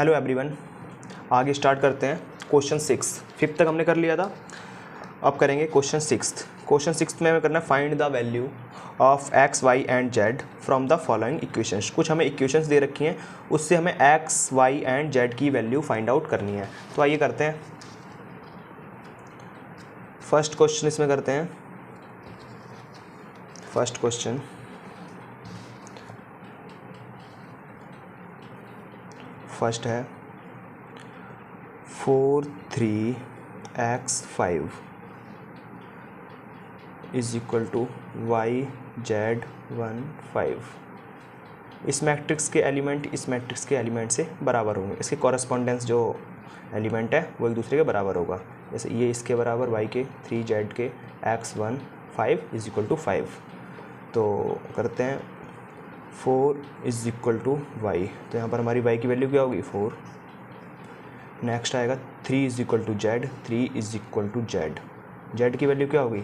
Hello everyone, आगे start करते हैं। क्वेश्चन 6 5th तक हमने कर लिया था, अब करेंगे क्वेश्चन 6। क्वेश्चन 6 में हमें करना है find the value of x y and z from the following equations. कुछ हमें इक्वेशंस दे रखी हैं, उससे हमें एक्स वाई एंड जेड की वैल्यू फाइंड आउट करनी है। तो आइए करते हैं। फर्स्ट क्वेश्चन इसमें करते हैं। फर्स्ट क्वेश्चन फर्स्ट है 4 3x5 is equal to y z 1 5। इस मैट्रिक्स के एलिमेंट इस मैट्रिक्स के एलिमेंट से बराबर होंगे। इसके कॉरस्पॉन्डेंस जो एलिमेंट है वो एक दूसरे के बराबर होगा। जैसे ये इसके बराबर वाई के 3 जेड के x1 5 इज इक्वल टू 5। तो करते हैं 4 इज इक्वल टू वाई। तो यहाँ पर हमारी वाई की वैल्यू क्या होगी 4। नेक्स्ट आएगा 3 is equal to z. 3 is equal to z. Z की वैल्यू क्या होगी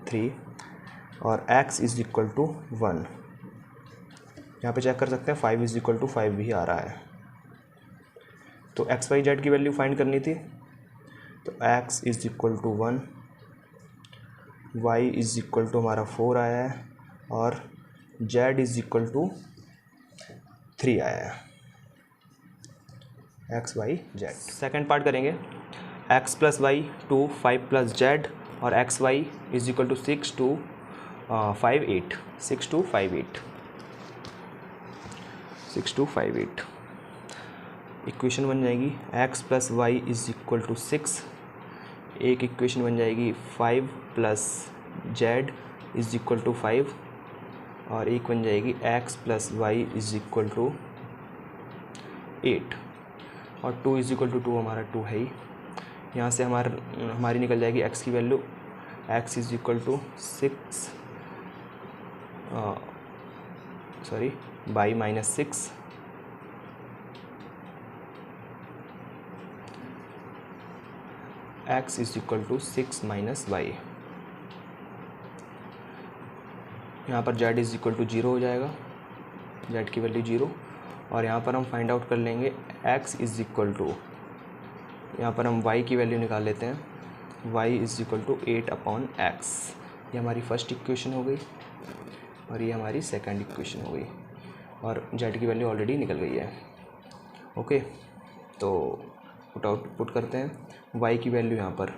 3 और x इज इक्वल टू 1। यहाँ पे चेक कर सकते हैं 5 इज इक्वल टू 5 भी आ रहा है। तो एक्स वाई जेड की वैल्यू फाइंड करनी थी। तो x is equal to 1, y is equal to हमारा 4 आया है और z इज इक्वल टू 3 आया है। X Y Z. Second part करेंगे। x plus Y two 5 plus Z और X Y is equal to 6 two 5 8। 6 two 5 8। 6 two 5 8 equation बन जाएगी x plus Y is equal to 6। एक इक्वेशन बन जाएगी 5 plus Z is equal to 5 और एक बन जाएगी x plus Y is equal to 8 और 2 इज इक्वल टू 2 हमारा 2 है ही। यहाँ से हमारी निकल जाएगी x की value. x is equal to 6 by minus 6 x is equal to 6 minus y. यहाँ पर z इज इक्वल टू 0 हो जाएगा, z की वैल्यू 0। और यहाँ पर हम फाइंड आउट कर लेंगे x इज इक्वल टू, यहाँ पर हम y की वैल्यू निकाल लेते हैं। y is equal to 8 upon x। ये हमारी फर्स्ट इक्वेशन हो गई और ये हमारी सेकंड इक्वेशन हो गई और z की वैल्यू ऑलरेडी निकल गई है। ओके, तो पुट करते हैं y की वैल्यू यहाँ पर।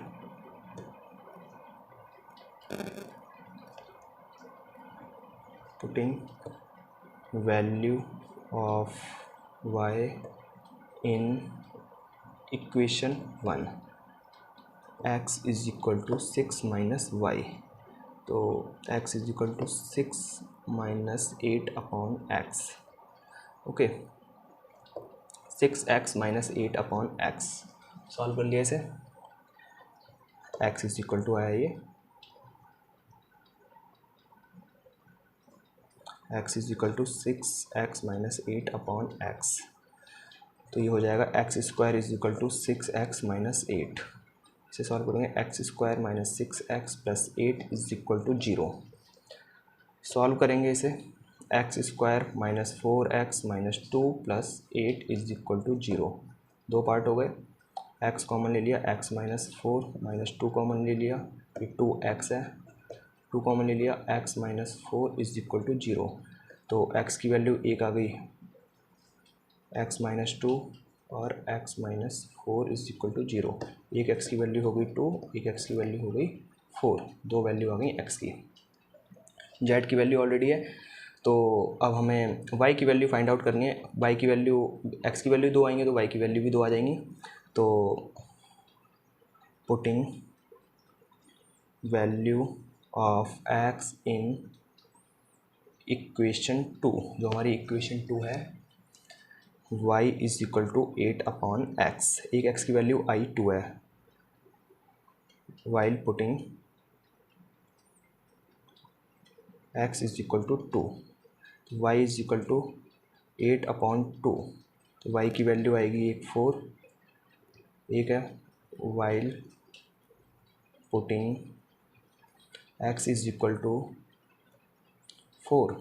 Putting value of y in equation 1, x is equal to 6 minus y. तो x is equal to 6 minus 8 upon x। Okay, 6x minus 8 upon x। Solve कर लिया इसे। x इज इक्वल टू आया ये x is equal to 6x minus 8 upon x। तो ये हो जाएगा x square is equal to 6x minus 8। इसे सॉल्व करेंगे x square minus 6x plus 8 is equal to 0। Solve करेंगे इसे। X square minus 4x minus 2 plus 8 is equal to 0। दो part हो गए। x कॉमन ले लिया, x माइनस 4 माइनस 2 कॉमन ले लिया, ये 2x है। 2 कॉमन ले लिया, x minus 4 is equal to 0। तो x की वैल्यू 1 आ गई, x माइनस 2 और x minus 4 is equal to 0। एक x की वैल्यू हो गई 2, एक x की वैल्यू हो गई 4। दो वैल्यू आ गई x की। z की वैल्यू ऑलरेडी है, तो अब हमें y की वैल्यू फाइंड आउट करनी है। y की वैल्यू, x की वैल्यू 2 आएंगे तो y की वैल्यू भी 2 आ जाएंगी। तो putting value of x in equation 2, जो हमारी इक्वेशन 2 है, y is equal to 8 upon x। एक x की वैल्यू i2 है। While putting x is equal to 2, y is equal to 8 upon 2। तो y की वैल्यू आएगी 4, एक है। While putting x is equal to 4,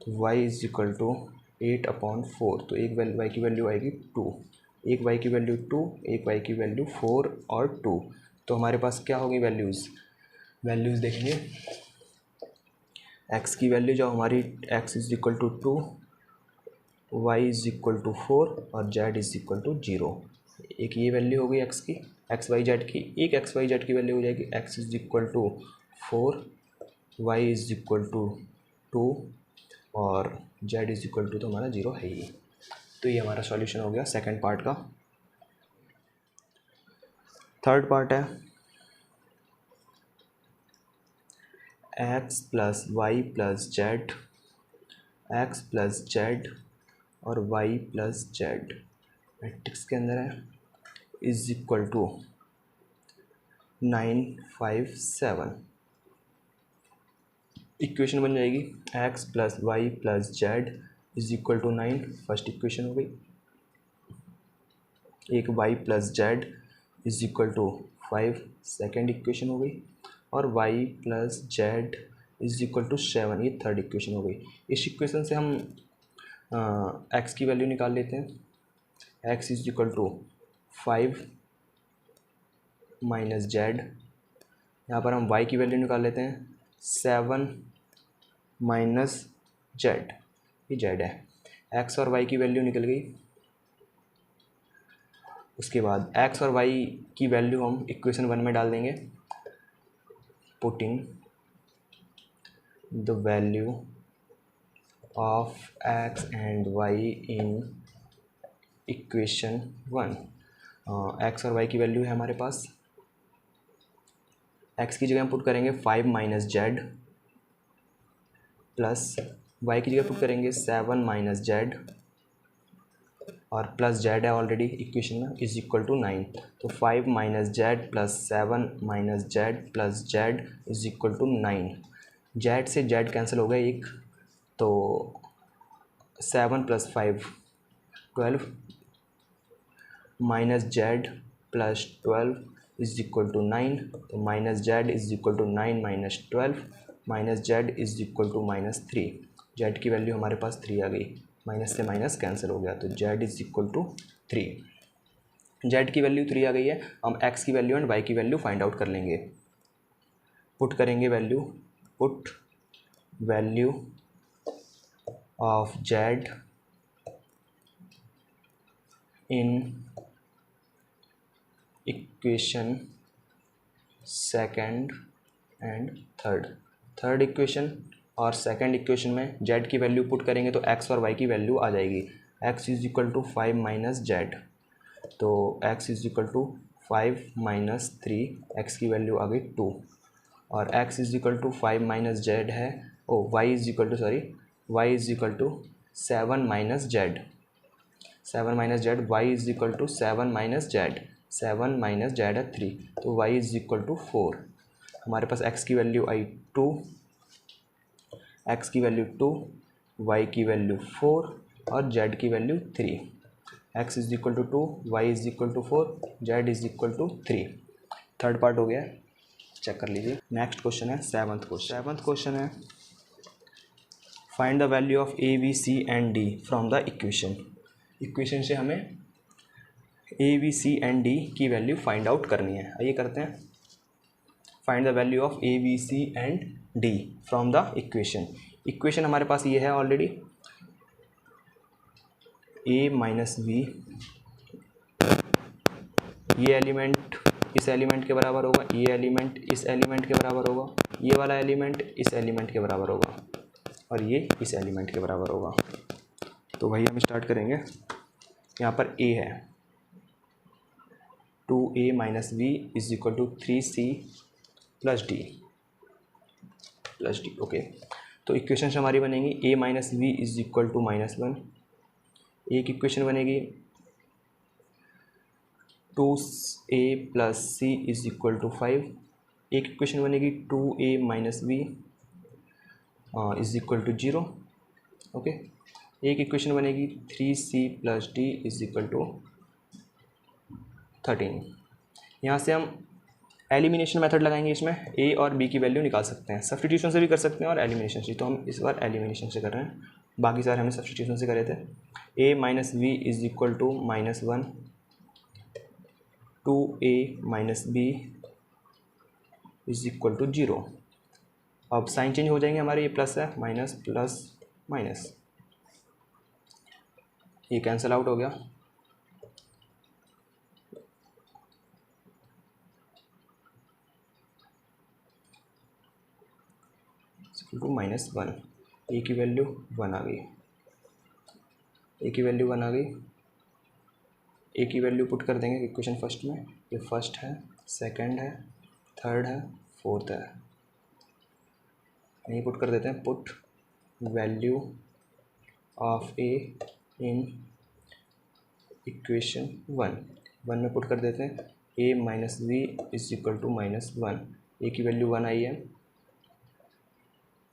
तो y इज इक्वल टू 8/4, तो एक वाई की वैल्यू आएगी 2, एक वाई की वैल्यू 2, एक वाई की वैल्यू 4 और 2। तो हमारे पास क्या होगी वैल्यूज़ देखेंगे। एक्स की वैल्यू जो हमारी x is equal to 2, y is equal to 4 और z इज़ इक्वल टू 0। एक ये वैल्यू हो गई x की, एक्स वाई जेड की। एक एक्स वाई जेड की वैल्यू हो जाएगी x is equal to 4, y is equal to 2 और z इज़ इक्वल टू तो हमारा 0 है ही। तो ये हमारा सॉल्यूशन हो गया सेकंड पार्ट का। थर्ड पार्ट है x plus y plus z, x plus Z और y प्लस जेड मैट्रिक्स के अंदर है इज इक्वल टू 9, 5, 7। इक्वेशन बन जाएगी x plus y plus Z is equal to 9, first equation हो गई। एक y plus Z is equal to 5, second equation हो गई। और y plus Z is equal to 7, ये थर्ड इक्वेशन हो गई। इस इक्वेशन से हम x की वैल्यू निकाल लेते हैं। x is equal to 5 minus z, यहाँ पर हम y की वैल्यू निकाल लेते हैं 7 माइनस जेड, ये जेड है। x और y की वैल्यू निकल गई। उसके बाद x और y की वैल्यू हम इक्वेशन 1 में डाल देंगे। Putting the value of x and y in equation 1। x और y की वैल्यू है हमारे पास, x की जगह हम पुट करेंगे 5 माइनस जेड प्लस y की जगह पुट करेंगे 7 माइनस जेड और प्लस जेड है ऑलरेडी इक्वेशन में, इज इक्वल टू 9। तो 5 minus Z plus 7 minus Z plus Z is equal to 9। Z से जेड कैंसिल हो गया एक, तो 7 plus 5 12 minus Z plus 12 is equal to 9। तो minus Z is equal to 9 minus 12, minus Z is equal to -3। Z की value हमारे पास 3 आ गई, माइनस से माइनस कैंसिल हो गया, तो z is equal to 3। Z की वैल्यू 3 आ गई है। हम एक्स की वैल्यू एंड वाई की वैल्यू फाइंड आउट कर लेंगे। पुट करेंगे value, put value of z in equation second and third equation और सेकंड इक्वेशन में जेड की वैल्यू पुट करेंगे तो एक्स और वाई की वैल्यू आ जाएगी। X is equal to 5 minus z, तो x is equal to 5 minus 3, X की वैल्यू आ गई 2 और X is equal to 5 minus Z है, Y is equal to Y is equal to 7 minus Z, 7 minus Z, Y is equal to 7 minus Z, 7 minus Z है 3, तो Y is equal to 4। हमारे पास X की value आई 2, X की value 2, Y की value 4 और जेड की value 3। X is equal to 2, y is equal to 4, z is equal to 3। Third part हो गया, चेक कर लीजिए। नेक्स्ट क्वेश्चन है सेवन्थ क्वेश्चन है find the value of a b c and d from the equation से हमें a b c and d की value find out करनी है। आइए करते हैं। Find the value of a b c and d from the equation हमारे पास ये है ऑलरेडी, ए माइनस बी, ये एलिमेंट इस एलिमेंट के बराबर होगा, ये एलिमेंट इस एलिमेंट के बराबर होगा, ये वाला एलिमेंट इस एलिमेंट के बराबर होगा और ये इस एलिमेंट के बराबर होगा। तो वही हम स्टार्ट करेंगे। यहाँ पर a है 2a minus b is equal to 3c plus d okay. तो इक्वेशन हमारी बनेगी a minus b is equal to -1, एक इक्वेशन बनेगी 2a plus c is equal to 5, एक इक्वेशन बनेगी 2a minus b is equal to 0 okay. एक equation बनेगी 3c plus D is equal to 13। यहाँ से हम एलिमिनेशन मेथड लगाएंगे, इसमें a और b की वैल्यू निकाल सकते हैं, सब्स्टिट्यूशन से भी कर सकते हैं और एलिमिनेशन से। तो हम इस बार एलिमिनेशन से कर रहे हैं। बाकी सारे हमने सब्स्टिट्यूशन से करे थे। a minus we is equal to -1, 2a minus b is equal to 0। अब साइन चेंज हो जाएंगे हमारे, ये प्लस है, माइनस प्लस माइनस, ये कैंसिल आउट हो गया। टू -1, ए की वैल्यू 1 आ गई, ए की वैल्यू 1 आ गई। ए की वैल्यू पुट कर देंगे इक्वेशन फर्स्ट में, ये फर्स्ट है, सेकंड है, थर्ड है, फोर्थ है, यही पुट कर देते हैं। Put value of A in equation 1 में पुट कर देते हैं। A minus we is equal to -1, A की वैल्यू 1 आई है,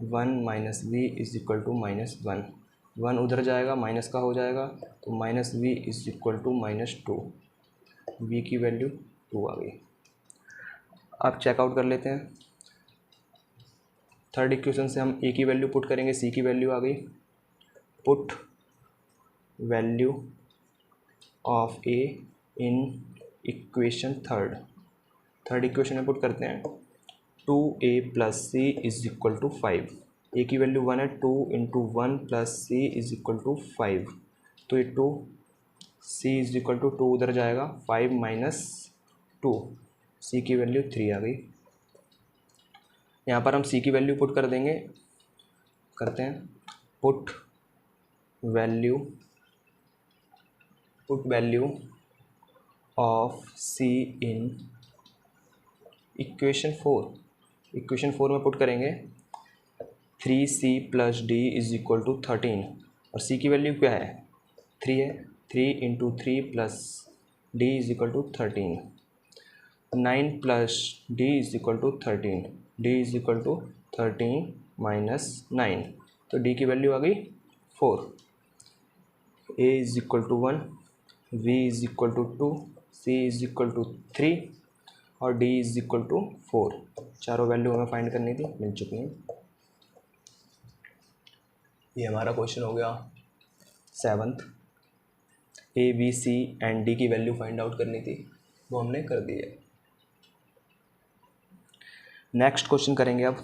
1 minus we is equal to -1, 1 उधर जाएगा, माइनस का हो जाएगा, तो minus we is equal to -2, B की वैल्यू 2 आ गई। अब चेकआउट कर लेते हैं। थर्ड इक्वेशन से हम ए की वैल्यू पुट करेंगे, सी की वैल्यू आ गई। Put value of A in equation third equation में पुट करते हैं। 2a plus c is equal to 5, a की वैल्यू 1 है, 2 into 1 plus c is equal to 5, तो ये 2, सी इज इक्वल टू 2 उधर जाएगा, 5 माइनस 2, सी की वैल्यू 3 आ गई। यहाँ पर हम सी की वैल्यू पुट कर देंगे, करते हैं। Put value of c in equation 4 में पुट करेंगे। 3c plus D is equal to 13, और सी की वैल्यू क्या है, 3 है, 3 into 3 plus D is equal to 13, 9 plus D is equal to 13, D is equal to 13 minus 9, तो डी की value आ गई 4। A is equal to 1, B is equal to 2, C is equal to 3 और D is equal to 4। चारों value हमें find करनी थी, मिल चुकी हैं। ये हमारा क्वेश्चन हो गया 7th। A b c and d की वैल्यू फाइंड आउट करनी थी, वो हमने कर दी है। नेक्स्ट क्वेश्चन करेंगे अब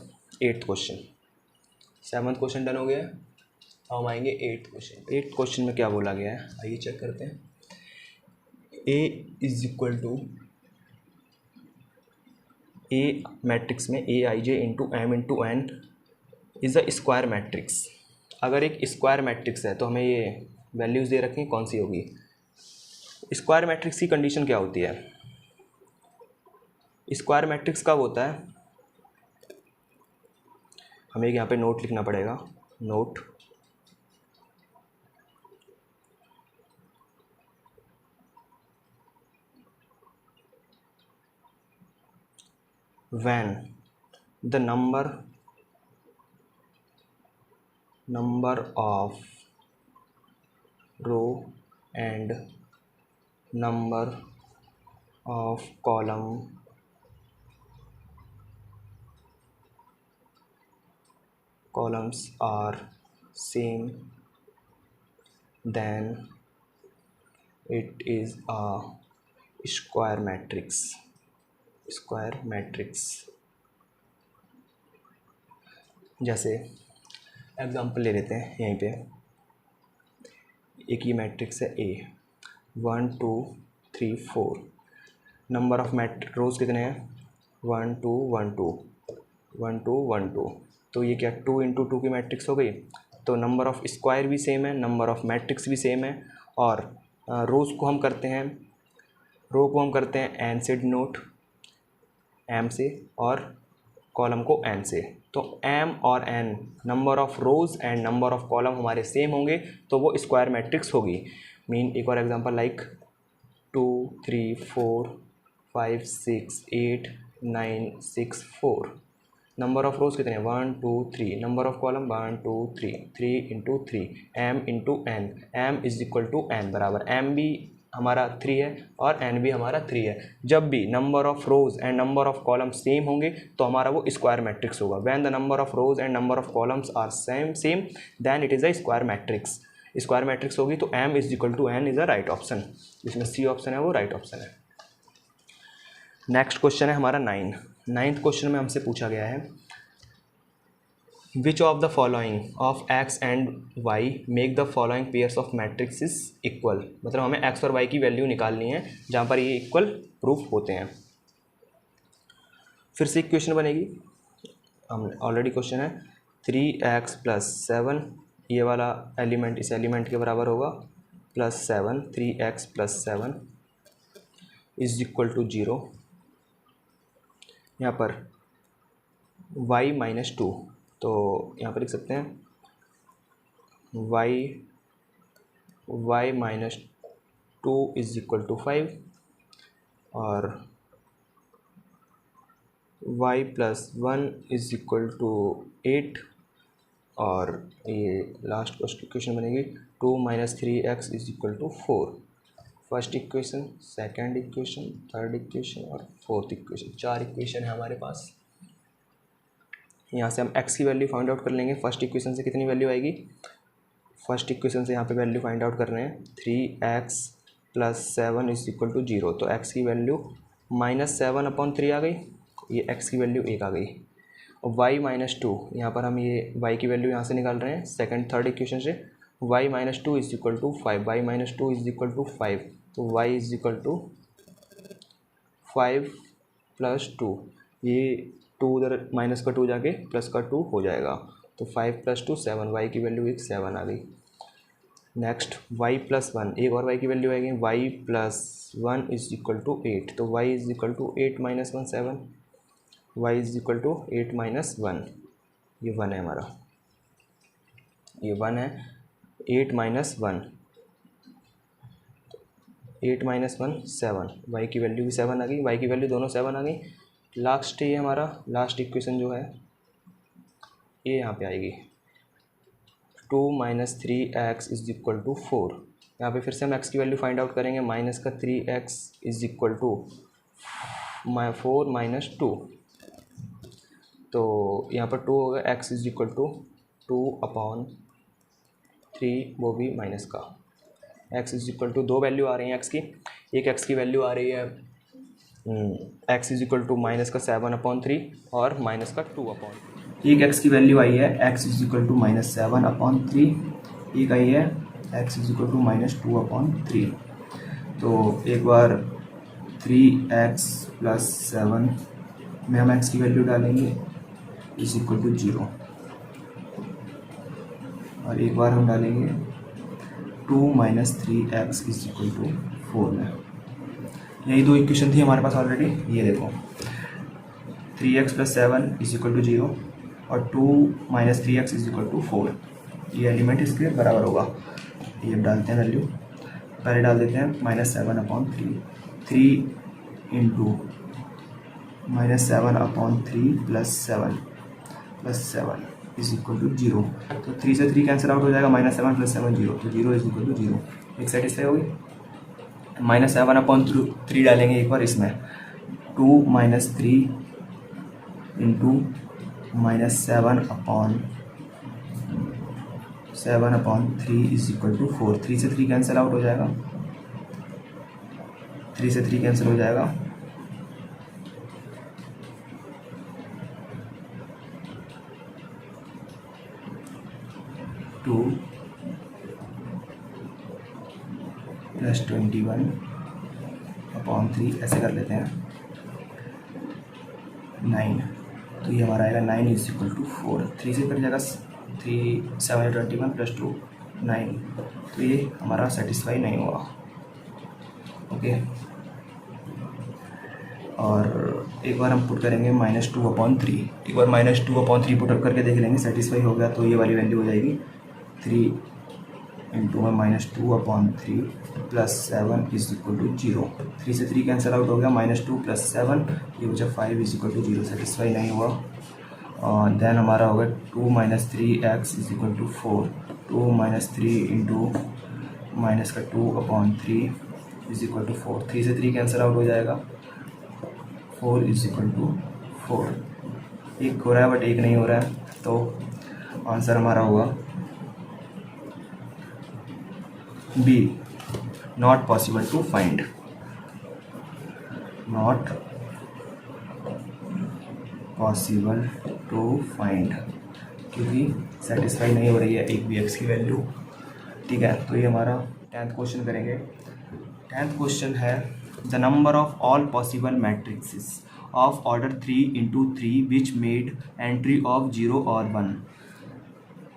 8th question. 7th question done हो गया, अब हम आएंगे 8th क्वेश्चन। 8th क्वेश्चन में क्या बोला गया है, आइए चेक करते हैं। A is equal to, A matrix में A I J into M into N is a square matrix. अगर एक स्क्वायर मैट्रिक्स है तो हमें ये वैल्यूज़ दे रखी हैं, कौन सी होगी। स्क्वायर मैट्रिक्स की कंडीशन क्या होती है, स्क्वायर मैट्रिक्स कब होता है, हमें यहाँ पे नोट लिखना पड़ेगा। Note, when the number of row and number of columns are same, then it is a square matrix। जैसे एग्जांपल ले लेते हैं यहीं पे, एक ही मैट्रिक्स है ए, 1 2 3 4, नंबर ऑफ रोज कितने हैं, 1 2 1 2 1 2 1 2, तो ये क्या 2 इंटू 2 की मैट्रिक्स हो गई। तो नंबर ऑफ स्क्वायर भी सेम है, नंबर ऑफ मैट्रिक्स भी सेम है, और रोज़ को हम करते हैं, रो को हम करते हैं एन से डिनोट, एम से, और कॉलम को एन से। तो एम और n number of rows and number of column हमारे सेम होंगे तो वो स्क्वायर मैट्रिक्स होगी। मीन एक और example like 2 3 4 5 6 8 9 6 4, number of rows कितने हैं 1 2 3, number of column 1 2 3, 3 into 3, m into n, m is equal to n बराबर एम भी हमारा 3 है और n भी हमारा 3 है। जब भी number of rows and number of columns same होंगे तो हमारा वो स्क्वायर मैट्रिक्स होगा। When the number of rows and number of columns are same then it is a square matrix. Square matrix होगी तो m is equal to n is a right option, जिसमें c option है वो right option है। Next question है हमारा 9th क्वेश्चन में हमसे पूछा गया है which of the following of x and y make the following pairs of matrix equal. मतलब हमें x और y की वैल्यू निकालनी है जहाँ पर ये इक्वल प्रूफ होते हैं। फिर से इक्वेशन बनेगी, हम ऑलरेडी क्वेश्चन है 3x + 7, ये वाला एलिमेंट इस एलिमेंट के बराबर होगा +7, 3x + 7 इज इक्वल टू 0। यहाँ पर y - 2, तो यहाँ पर लिख सकते हैं y - 2 इज इक्वल टू 5 और y + 1 इज इक्वल टू 8 और ये लास्ट क्वेश्चन बनेगी 2 - 3x is equal to 4। First equation, second equation, third equation और फोर्थ इक्वेशन, 4 इक्वेशन है हमारे पास। यहाँ से हम x की वैल्यू फाइंड आउट कर लेंगे। फर्स्ट इक्वेशन से कितनी वैल्यू आएगी, फर्स्ट इक्वेशन से यहाँ पे वैल्यू फाइंड आउट कर रहे हैं 3x + 7 इज इक्वल टू 0। तो x की वैल्यू -7/3 आ गई, ये x की वैल्यू 1 आ गई। और y - 2, यहाँ पर हम ये y की वैल्यू यहाँ से निकाल रहे हैं थर्ड इक्वेशन से। y - 2 is equal to 5, y - 2 is equal to 5, तो y इज इक्वल टू 5 + 2, ये 2 उधर माइनस का 2 जाके प्लस का 2 हो जाएगा, तो 5 + 2 7, y की वैल्यू 7 आ गई। नेक्स्ट y + 1, एक और y की वैल्यू आएगी y + 1 इज इक्वल टू 8, तो y is equal to 8 - 1 7, y is equal to 8 - 1, ये 1 है हमारा, ये 1 है। 8 - 1, 8 - 1 7, y की वैल्यू भी 7 आ गई, y की वैल्यू दोनों 7 आ गई। लास्ट ये हमारा लास्ट इक्वेशन जो है ये यहाँ पे आएगी 2 - 3x इज इक्वल टू 4। यहाँ पे फिर से हम x की वैल्यू फाइंड आउट करेंगे, -3x इज इक्वल टू 4 - 2, तो यहाँ पर 2 होगा, x इज इक्वल टू 2/3, वो भी माइनस का। x is equal to 2 value आ रही है x की, एक x की वैल्यू आ रही है x इज इक्वल टू -7/3 और -2/, एक x की वैल्यू आई है x इज इक्वल टू -7/3, एक आई है x इज इक्वल टू -2/3। तो एक बार 3x + 7 में हम x की वैल्यू डालेंगे इज इक्वल टू 0 और एक बार हम डालेंगे 2 - 3x इज इक्वल टू 4 में। यही दो इक्वेशन थी हमारे पास ऑलरेडी, ये देखो 3x + 7 इज इक्वल टू 0 और 2 - 3x इज इक्वल टू 4, ये एलिमेंट इसके बराबर होगा। ये डालते हैं वैल्यू, पहले डाल देते हैं -7/3, 3 × -7/3 + 7 इज इक्वल टू 0। तो 3 से 3 कैंसिल आउट हो जाएगा, -7 + 7 0, तो 0 इज इक्वल टू 0। एक सेटिस्फाई होगी। -7/3 डालेंगे एक बार इसमें, 2 - 3 × -7/3 इज इक्वल टू 4। 3 से 3 कैंसिल आउट हो जाएगा, 3 से 3 कैंसिल हो जाएगा, 2 + 21/3 ऐसे कर लेते हैं 9, तो ये हमारा आएगा 9 इज इक्वल टू 4। 3 से कट जाएगा, 3 7 21 + 2 9, तो ये हमारा सेटिस्फाई नहीं हुआ। ओके, और एक बार हम पुट करेंगे -2/3, एक बार -2/3 पुट करके देख लेंगे, सेटिस्फाई हो गया तो ये वाली वैल्यू हो जाएगी 3 × -2/3 + 7 इज इक्वल टू 0। 3 से 3 कैंसिल आउट हो गया, -2 + 7 ये हो जाए 5 इज इक्वल टू 0, सेटिस्फाई नहीं हुआ। देन हमारा होगा 2 - 3x is equal to 4, 2 - 3 × -2/3 is equal to 4, 3 से 3 कैंसिल आउट हो जाएगा, 4 इज इक्वल टू 4, एक हो रहा है बट एक नहीं हो रहा है, तो आंसर हमारा होगा B, not possible to find, not possible to find, क्योंकि सेटिस्फाई नहीं हो रही है एक भी एक्स की वैल्यू। ठीक है, तो ये हमारा 10th क्वेश्चन करेंगे। 10th क्वेश्चन है the number of all possible matrixes of order 3 into 3 which made entry of 0 और 1।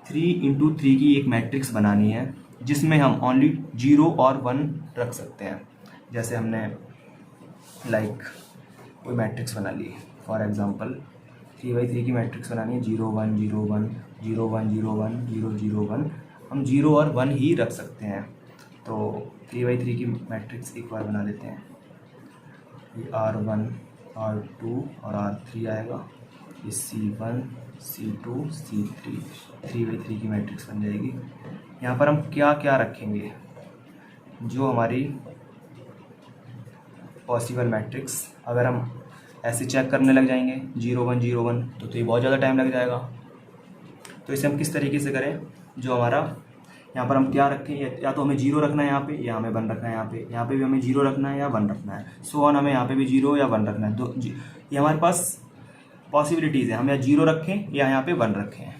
3 into 3 की एक मैट्रिक्स बनानी है जिसमें हम ओनली 0 और 1 रख सकते हैं। जैसे हमने कोई मैट्रिक्स बना ली, फॉर एग्जांपल 3/3 की मैट्रिक्स बनानी है, 0 1 0 1 0 1 0 1 0 0 1, हम 0 और 1 ही रख सकते हैं। तो 3/3 की मैट्रिक्स एक बार बना लेते हैं, ये R1 R2 और R3 आएगा, ये C1 C2 C3, 3/3 की मैट्रिक्स बन जाएगी। यहाँ पर हम क्या क्या रखेंगे, जो हमारी पॉसिबल मैट्रिक्स, अगर हम ऐसे चेक करने लग जाएंगे 0 1 0 1 तो ये बहुत ज़्यादा टाइम लग जाएगा। तो इसे हम किस तरीके से करें, जो हमारा यहाँ पर हम क्या रखें, या तो हमें 0 रखना है यहाँ पे, या हमें 1 रखना है यहाँ पे भी हमें 0 रखना है या 1 रखना है, सो ऑन, हमें यहाँ पे भी 0 या 1 रखना है। तो ये हमारे पास पॉसिबिलिटीज़ है, हम या 0 रखें या यहाँ पे 1 रखें।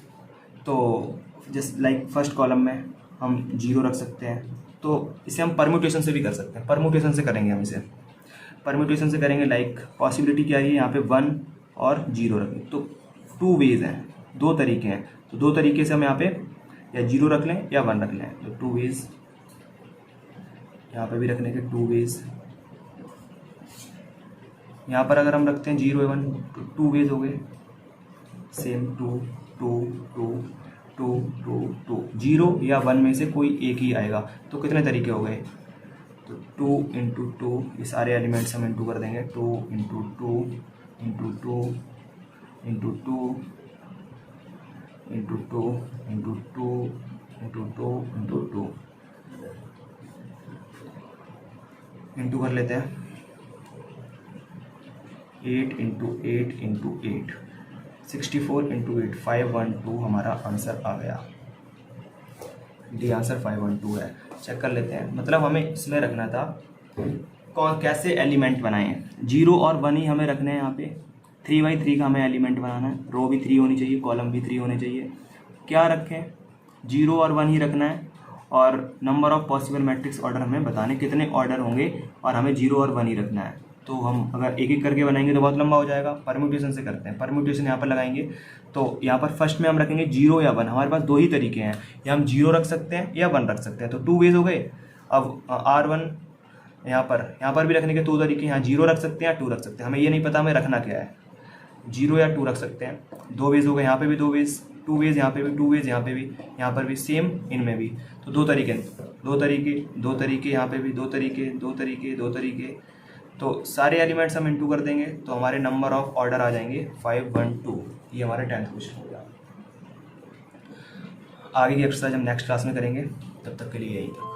तो जस्ट फर्स्ट कॉलम में हम 0 रख सकते हैं, तो इसे हम परम्यूटेशन से भी कर सकते हैं। परम्यूटेशन से करेंगे, हम इसे परम्यूटेशन से करेंगे। पॉसिबिलिटी क्या है, यहाँ पे 1 और 0 रखें, तो 2 वेज हैं, 2 तरीके हैं। तो 2 तरीके से हम यहाँ पे या 0 रख लें या 1 रख लें, तो 2 वेज, यहाँ पे भी रखने के 2 वेज। यहाँ पर अगर हम रखते हैं 0 या 1 तो 2 वेज हो गए, सेम 2 2 2 2 2 2, 0 या 1 में से कोई एक ही आएगा। तो कितने तरीके हो गए, तो 2 × 2, ये सारे एलिमेंट्स हम इंटू कर देंगे, 2 × 2 × 2 × 2 × 2 × 2 × 2 × 2 इंटू कर लेते हैं, 8 × 8 × 8, 64 × 8, 512 हमारा आंसर आ गया। डी आंसर 512 है। चेक कर लेते हैं, मतलब हमें इसमें रखना था कैसे एलिमेंट बनाएं, 0 और 1 ही हमें रखने हैं। यहाँ पे 3/3 का हमें एलिमेंट बनाना है, रो भी 3 होनी चाहिए, कॉलम भी 3 होने चाहिए। क्या रखें, 0 और 1 ही रखना है, और number of possible matrix order हमें बताने कितने ऑर्डर होंगे, और हमें 0 और 1 ही रखना है। तो हम अगर एक एक करके बनाएंगे तो बहुत लंबा हो जाएगा, परम्यूटेशन से करते हैं। परम्यूटेशन यहाँ पर लगाएंगे, तो यहाँ पर फर्स्ट में हम रखेंगे 0 या 1। हमारे पास 2 ही तरीके हैं, या हम 0 रख सकते हैं या 1 रख सकते हैं, तो 2 वेज हो गए। अब R1 यहाँ पर भी रखने के 2 तरीके, यहाँ 0 रख सकते हैं या 2 रख सकते हैं, हमें ये नहीं पता हमें रखना क्या है, 0 या 2 रख सकते हैं। 2 वेज हो गए, यहाँ पे भी 2 वेज, 2 वेज यहाँ पे भी, 2 वेज यहाँ पे भी, यहाँ पर भी सेम, इनमें भी। तो 2 तरीके यहाँ पे भी, 2 तरीके, तो सारे एलिमेंट्स हम इंटू कर देंगे, तो हमारे नंबर ऑफ ऑर्डर आ जाएंगे 512। ये हमारा 10th क्वेश्चन हो गया। आगे की एक्सरसाइज हम नेक्स्ट क्लास में करेंगे, तब तक के लिए यही था।